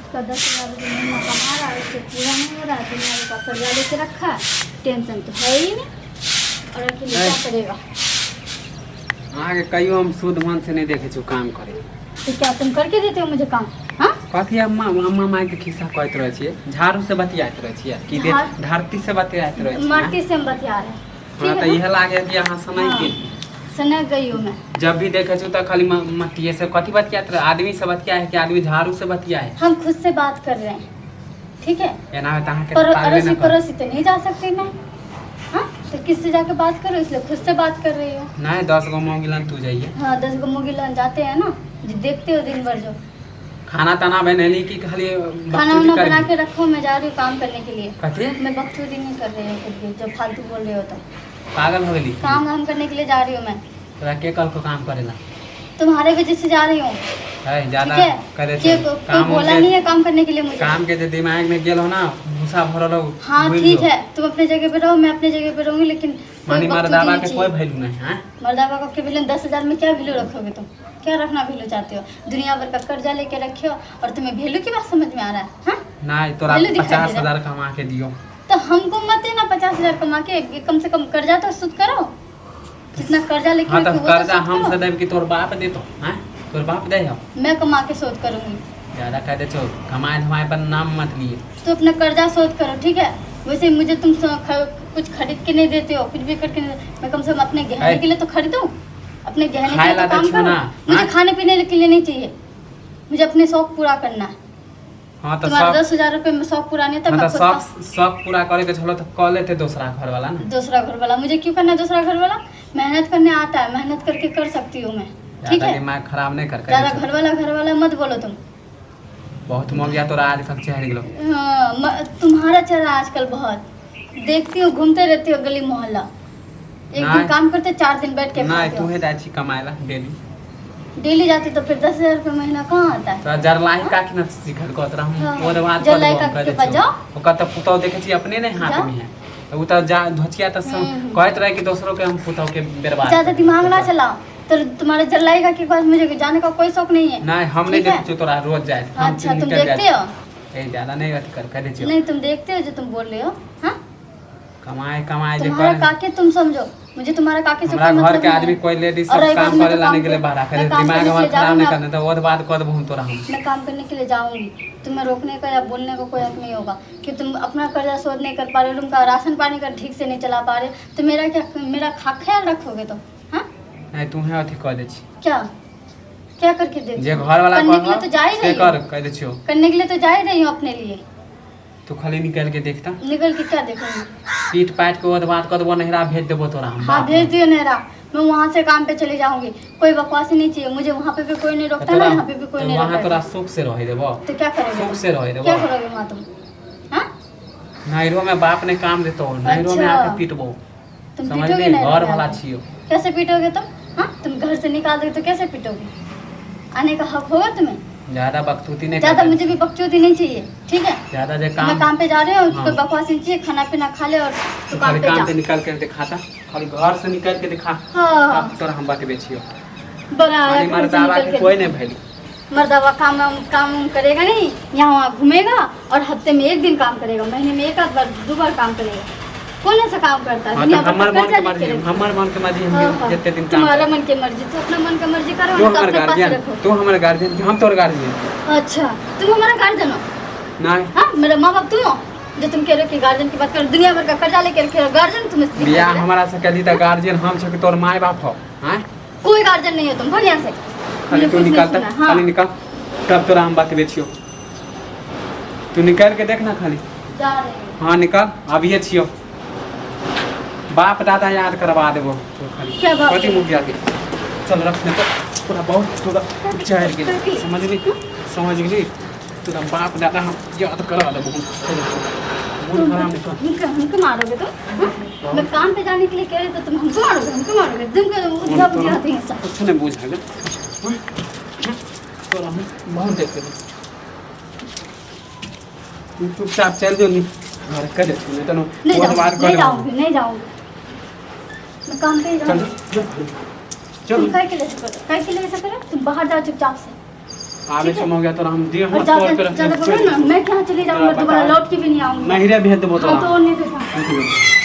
उसका 10,000 रुपये महीना कमा रहा है, उससे पूरा नहीं हो रहा है, 3,000 का कर्जा लेके रखा है, टेंशन तो है ही नहीं। और अकेले क्या करेगा? आगे कहियो हम शुद्ध मन से नहीं देखे छो काम करे। तो क्या तुम करके देते हो मुझे काम? हाँ, कथी अम्मा माय के खिस्सा कहत रहे छिए, झाड़ू से बतियात रहे छिए कि दे धरती से बतियात रहे छिए, माटी से हम बतिया रहे हैं। हां त इहे लागे कि अहाँ समय के सनक गई हूँ मैं। जब भी देखे छु त खाली मटिए से कथी बतियात रहे, आदमी से बतिया है कि आदमी झाड़ू से बतिया है? हम खुद से बात कर रहे हैं, ठीक है? एना है तहां के पर पागल अड़ोसी न कर। पड़ोसी तो नहीं जा सकती मैं। हाँ, तो किससे जाके बात करो, इसलिए खुद से बात कर रही हूँ। नहीं 10 गो मोगिलन तू जाइए। हाँ, 10 गो मुगिलन जाते हैं ना, जो देखते हो दिन भर जो। खाना तना बनैली कि खाली खाना वाना बना के रखो, मैं जा रही हूँ काम करने के लिए। कथी मैं बकचोदी नहीं कर रही हूँ खुद भी, जब फालतू बोल रहे हो तो। पागल हो गेली? काम धाम करने के लिए जा रही हूँ मैं। तोरा के कल को काम करेला? तुम्हारे वजह से जा रही हूँ, है ज्यादा ठीक है? करे कि छे कोई बोला नहीं है काम करने के लिए मुझे। काम के जे दिमाग में गेल हो ना भूसा भरल हो। हाँ ठीक है, तुम अपने जगह पे रहो, मैं अपने जगह पे रहूंगी, लेकिन मानी मर्दावा के कोई वैल्यू नहीं है। मर्दावा को के वैल्यू 10,000 में क्या वैल्यू रखोगे तुम? क्या रखना वैल्यू चाहते हो? दुनिया भर का कर्जा लेके रखे हो और तुम्हें वैल्यू की बात समझ में आ रहा है? हाँ, नहीं तोरा वैल्यू दिखाई दे रहा है। 50,000 कमा के दियो तो हमको मत देना 50,000 कमा के, कम से कम कर्जा तो सुध करो। जितना कर्जा लेके हाँ तो रखे हो, वो तो कर्जा सुध हम करो। से देब कि तोर बाप दे तो हैं? तोर बाप दे हो? मैं कमा के शोध करूंगी। ज्यादा कह दे छो कमाए धमाए पर नाम मत लिए। तो अपना कर्जा शोध करो, ठीक है? वैसे मुझे तुम कुछ खरीद के नहीं देते हो, कुछ भी करके नहीं देते। मैं कम से कम अपने गहने के लिए तो खरीदूं, अपने गहने के खाए लिए ला तो काम दे छो करो। ना, मुझे हाँ? खाने पीने के लिए नहीं चाहिए, मुझे अपने शौक पूरा करना है। हाँ तो तुम्हारा सब 10,000 रुपये में शौक पूरा नहीं था। हाँ मैं तो खुद सब पूरा करे के चलो तो कॉल लेते दूसरा घर वाला ना। दूसरा घर वाला मुझे क्यों करना है? दूसरा घर वाला मेहनत करने आता है, मेहनत करके कर सकती हूँ मैं, ठीक ज्यादा है? दिमाग खराब नहीं कर ज्यादा घर वाला मत बोलो तुम। बहुत मोह गया तोरा आज कब चढ़ गेलो। हाँ, तुम्हारा चेहरा आजकल बहुत देखती हूँ, घूमते रहती हो गली मोहल्ला, एक दिन काम करते 4 दिन बैठ के नहीं खाते तू हो। है जाची कमाएला डेली डेली जाती तो फिर 10,000 रुपये महीना कहाँ आता है? तो जरलाई का कि न सिखल को तोरा हाँ, हम ओर बात जरलाई का के पास जाओ। ओका त पुतौ देखे छी अपने नहीं हाथ जाओ। में है उ त जा धोचिया त कहत रहे कि दूसरों के हम पुतौ के बर्बाद ज्यादा दिमाग ना चलाओ, तो तुम्हारे जलाएगा के पास मुझे जाने का कोई शौक नहीं है। नहीं हम नहीं ठीक है? देखो तोरा रोज जाए। अच्छा, तुम देखते हो? ए ज्यादा नहीं अथी कर दे छी नहीं, तुम देखते हो जो तुम बोल रहे हो। हाँ, कमाए जे तुम्हारा कर काके तुम समझो, मुझे तुम्हारा काके से हमरा कोई घर मतलब के नहीं आदमी है। कोई लेडीज और सब रही बात, काम मैं करे तो लाने काम के लिए कर- बाहर करे मैं काम दिमाग करने के हमारा लिए खराब जाऊंगी नहीं ना। करने तो और बात कर दूं तोरा हम। मैं काम करने के लिए जाऊंगी, तुम्हें रोकने का या बोलने का कोई हक नहीं होगा कि तुम अपना कर्जा शोध नहीं कर पा रहे हो, तुम का राशन पानी का ठीक से नहीं चला पा रहे, तो मेरा ख्याल रखोगे तो? हाँ, नहीं तू है अथी कह दे छी क्या करके दे? जे घर वाला करने के लिए तो जा ही रही कर हूँ, कह दे छियो करने के लिए तो जा ही रही हूँ अपने लिए। तू खाली निकल के देखता निकल के क्या देखूंगी? पीट पाट के ओद बात कर देबो नहरा भेज देबो तोरा हम। हाँ, भेज दियो नहरा, मैं वहाँ से काम पे चली जाऊंगी। कोई बकवास नहीं चाहिए मुझे, वहाँ पे भी कोई नहीं रोकता ना, यहाँ पे भी कोई नहीं वहाँ रोकता। तोरा सुख से रह देबो। तो क्या करोगे? सुख से रह देबो। क्या करोगे वहाँ तुम? हाँ, नहरो में बाप ने काम देतो, नहरो में अच्छा। आके पीटबो। तुम समझ पीटोगे में नहरा घर में वाला आके? छियो। कैसे पीटोगे तुम? हाँ, तुम घर से निकाल दोगे तो कैसे पीटोगे? आने का हक होगा तुम्हें? ज्यादा बकतूती नहीं ज्यादा करता। मुझे भी बकचोदी नहीं चाहिए, ठीक है? ज्यादा जे मैं काम पे जा रही हूँ, हाँ। कोई बकवास नहीं चाहिए, खाना पीना खा ले और तू खाली काम पे काम जा। पे निकल के दिखाता, खाली घर से निकल के दिखा हाँ, तब तोरा हम बतबे छियो। बड़ा खाली घर से मर्दावा निकल के के कोई नहीं भैली। मर्दावा काम करेगा नहीं, यहाँ वहाँ घूमेगा और हफ्ते में 1 दिन काम करेगा, महीने में 1 आध बार 2 बार काम करेगा। कौन ऐसा काम करता है? हाँ, दुनिया तो भर हमर का मन के कर्जा मर्जी, लेके रखो। हमर मन के मर्जी हाँ, हम हाँ। जितने दिन काम तुम्हारा करें। मन की मर्जी, तो अपना मन का मर्जी करो, तू हम तो हमर अपने पास गार्जियन, रखो। तू हमर गार्जियन, हम तोर गार्जियन। अच्छा, तुम हमारा गार्जियन हो? नहीं हाँ, मेरा माँ बाप तुम हो जो तुम कह रहे हो कि गार्जियन की बात करो, दुनिया भर का कर्जा लेके रखे हो, गार्जियन तुम दिखाई दे बियाह रहा है। हमारा से कदी तक गार्जियन हम छ कि तोर माय बाप हो। हैं कोई गार्जियन नहीं हो तुम, भाग यहाँ से। खाली मुझे तू कुछ नहीं निकलता, सुनना, हाँ। खाली निकल तब तोरा हम बतबे छियो। तू निकल के देखना खाली। जा रहे हैं। हाँ निकल, अभिये छियो। बाप दादा याद करवा देबो तो खाली। क्या बाप? कथी मुख गया के चल रखने तो पूरा बहुत थोड़ा चढ़ गेल। समझ गेली तोरा बाप दादा हम याद करवा देबो। मूड खराब निकल। हमको मारोगे तुम? हाँ? मैं काम पे जाने के लिए कह रही तो तुम हमको मारोगे तुम उद्धा बुद्धि आती है सब। कुछ नहीं बुझा गया तो हम बहुत देखते हैं। तू चुपचाप चल जो नहीं घर कर दे नहीं तो नहीं जाऊंगी मैं काम पे ही चल जाऊंगी। चल तुम काय के लिए ऐसा करो? तुम बाहर जाओ चुपचाप से। आगे ठीक है? समय हो गया तो हम दिए और हम ज्यादा तोड़ कर ज्यादा बोलो ना, मैं कहाँ चली जाऊँगी, बता। दोबारा लौट के भी नहीं आऊँगी। नहीं रे भी है तो हाँ, तो नहीं देखा। बोतल